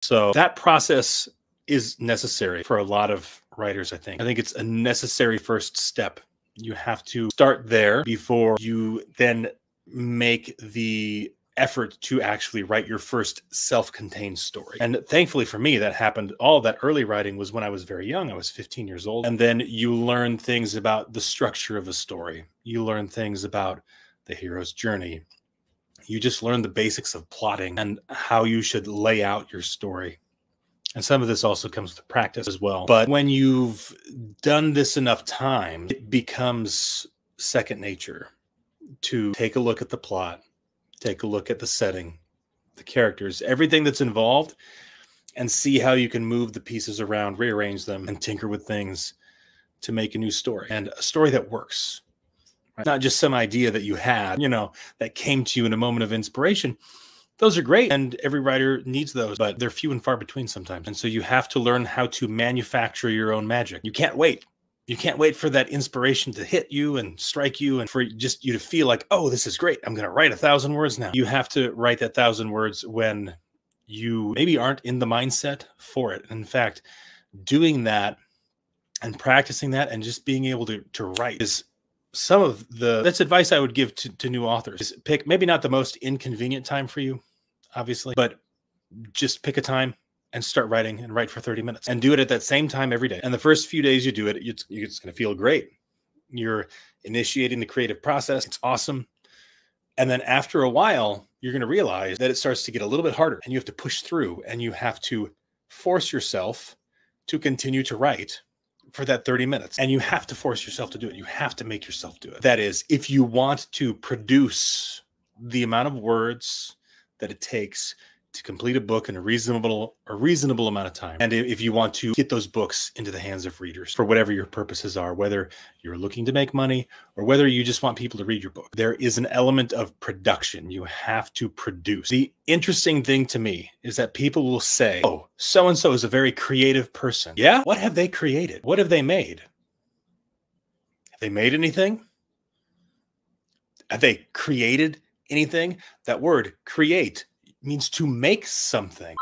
So that process is necessary for a lot of writers, I think. I think it's a necessary first step. You have to start there before you then make the effort to actually write your first self-contained story. And thankfully for me, that happened. All that early writing was when I was very young. I was 15 years old. And then you learn things about the structure of a story. You learn things about the hero's journey. You just learn the basics of plotting and how you should lay out your story. And some of this also comes with practice as well. But when you've done this enough times, it becomes second nature to take a look at the plot, take a look at the setting, the characters, everything that's involved, and see how you can move the pieces around, rearrange them, and tinker with things to make a new story. And a story that works. Right? Not just some idea that you had, that came to you in a moment of inspiration. Those are great, and every writer needs those, but they're few and far between sometimes. And so you have to learn how to manufacture your own magic. You can't wait. You can't wait for that inspiration to hit you and strike you and for just you to feel like, oh, this is great. I'm going to write 1,000 words now. You have to write that 1,000 words when you maybe aren't in the mindset for it. In fact, doing that and practicing that and just being able to write is that's advice I would give to new authors. Is pick maybe not the most inconvenient time for you, obviously, but just pick a time and start writing and write for 30 minutes and do it at that same time every day. And the first few days you do it, it's going to feel great. You're initiating the creative process. It's awesome. And then after a while, you're going to realize that it starts to get a little bit harder and you have to push through and you have to force yourself to continue to write for that 30 minutes. And you have to force yourself to do it. You have to make yourself do it. That is, if you want to produce the amount of words that it takes to complete a book in a reasonable amount of time. And if you want to get those books into the hands of readers for whatever your purposes are, whether you're looking to make money or whether you just want people to read your book, there is an element of production. You have to produce. The interesting thing to me is that people will say, oh, so-and-so is a very creative person. Yeah? What have they created? What have they made? Have they made anything? Have they created anything? That word, create, means to make something.